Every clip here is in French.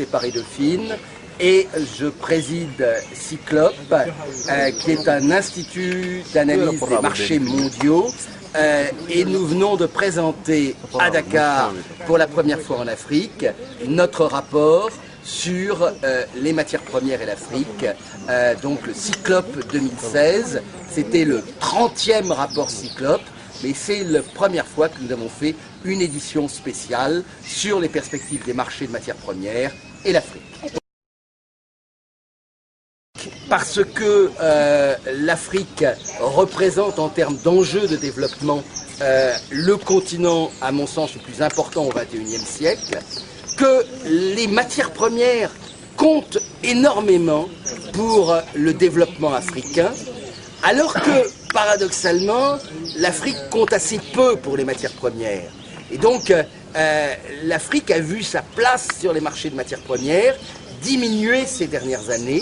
Paris Dauphine et je préside Cyclope, qui est un institut d'analyse des marchés mondiaux et nous venons de présenter à Dakar pour la première fois en Afrique notre rapport sur les matières premières et l'Afrique, donc le Cyclope 2016. C'était le 30e rapport Cyclope, mais c'est la première fois que nous avons fait une édition spéciale sur les perspectives des marchés de matières premières et l'Afrique. Parce que l'Afrique représente en termes d'enjeux de développement le continent, à mon sens, le plus important au XXIe siècle, que les matières premières comptent énormément pour le développement africain, alors que, paradoxalement, l'Afrique compte assez peu pour les matières premières. Et donc, l'Afrique a vu sa place sur les marchés de matières premières diminuer ces dernières années,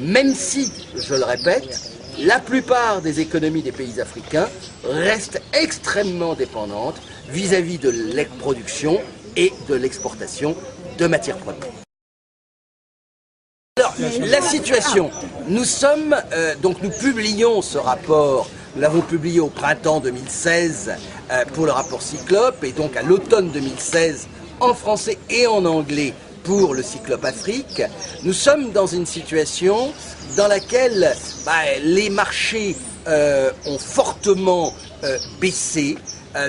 même si, je le répète, la plupart des économies des pays africains restent extrêmement dépendantes vis-à-vis de la production et de l'exportation de matières premières. Alors, la situation, nous publions ce rapport, nous l'avons publié au printemps 2016 pour le rapport Cyclope et donc à l'automne 2016 en français et en anglais pour le Cyclope Afrique. Nous sommes dans une situation dans laquelle les marchés ont fortement baissé.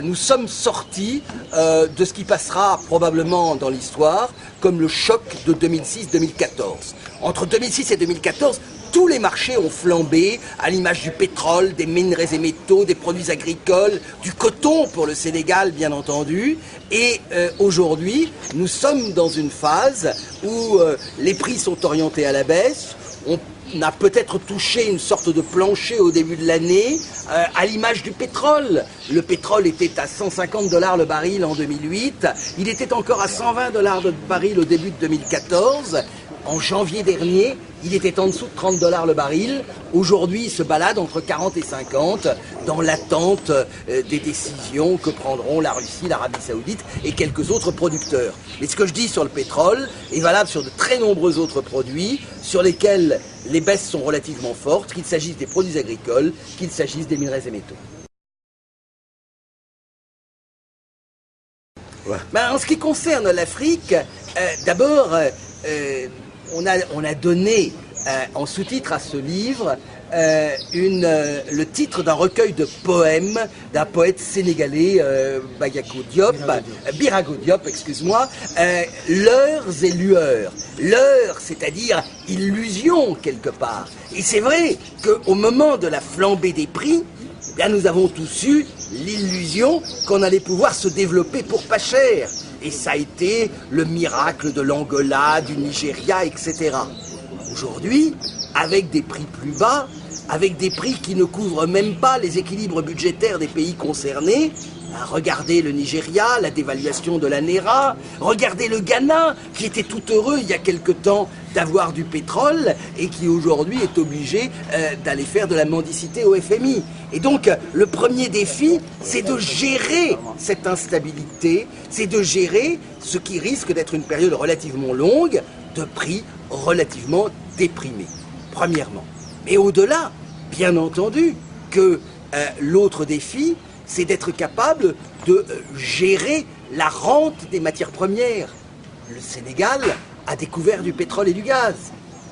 Nous sommes sortis de ce qui passera probablement dans l'histoire comme le choc de 2006-2014. Entre 2006 et 2014, tous les marchés ont flambé, à l'image du pétrole, des minerais et métaux, des produits agricoles, du coton pour le Sénégal bien entendu. Et aujourd'hui, nous sommes dans une phase où les prix sont orientés à la baisse. On a peut-être touché une sorte de plancher au début de l'année, à l'image du pétrole. Le pétrole était à 150 $ le baril en 2008, il était encore à 120 $ le baril au début de 2014. En janvier dernier, il était en dessous de 30 $ le baril. Aujourd'hui, il se balade entre 40 et 50 dans l'attente des décisions que prendront la Russie, l'Arabie Saoudite et quelques autres producteurs. Mais ce que je dis sur le pétrole est valable sur de très nombreux autres produits sur lesquels les baisses sont relativement fortes, qu'il s'agisse des produits agricoles, qu'il s'agisse des minerais et métaux. Ouais. En ce qui concerne l'Afrique, d'abord, on a donné en sous-titre à ce livre le titre d'un recueil de poèmes d'un poète sénégalais, Birago Diop, excuse-moi, Leurres et lueurs. Leurres, c'est-à-dire illusion quelque part. Et c'est vrai qu'au moment de la flambée des prix, nous avons tous eu l'illusion qu'on allait pouvoir se développer pour pas cher. Et ça a été le miracle de l'Angola, du Nigeria, etc. Aujourd'hui, avec des prix plus bas, avec des prix qui ne couvrent même pas les équilibres budgétaires des pays concernés, regardez le Nigeria, la dévaluation de la Naira, regardez le Ghana, qui était tout heureux il y a quelque temps d'avoir du pétrole et qui aujourd'hui est obligé d'aller faire de la mendicité au FMI. Et donc, le premier défi, c'est de gérer cette instabilité, c'est de gérer ce qui risque d'être une période relativement longue de prix relativement déprimés, premièrement. Mais au-delà, bien entendu, que l'autre défi, c'est d'être capable de gérer la rente des matières premières. Le Sénégal a découvert du pétrole et du gaz.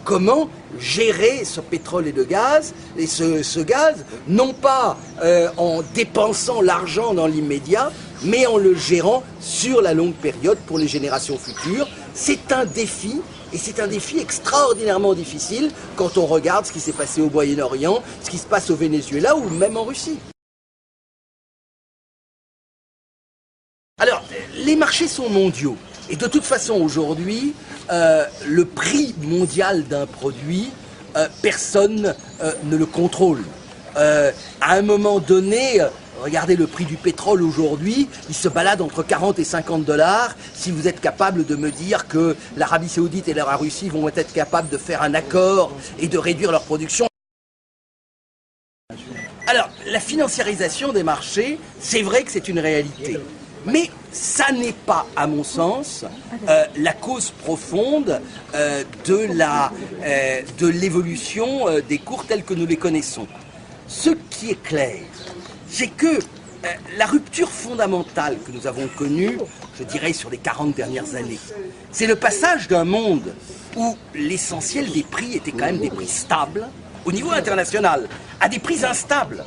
Comment gérer ce pétrole et le gaz, et ce gaz, non pas en dépensant l'argent dans l'immédiat, mais en le gérant sur la longue période pour les générations futures. C'est un défi, et c'est un défi extraordinairement difficile quand on regarde ce qui s'est passé au Moyen-Orient, ce qui se passe au Venezuela ou même en Russie. Alors, les marchés sont mondiaux. Et de toute façon, aujourd'hui, le prix mondial d'un produit, personne ne le contrôle. À un moment donné, regardez le prix du pétrole aujourd'hui, il se balade entre 40 et 50 $. Si vous êtes capable de me dire que l'Arabie Saoudite et la Russie vont être capables de faire un accord et de réduire leur production. Alors, la financiarisation des marchés, c'est vrai que c'est une réalité. Mais ça n'est pas, à mon sens, la cause profonde de l'évolution des cours tels que nous les connaissons. Ce qui est clair, c'est que la rupture fondamentale que nous avons connue, je dirais sur les 40 dernières années, c'est le passage d'un monde où l'essentiel des prix étaient quand même des prix stables, au niveau international, à des prix instables.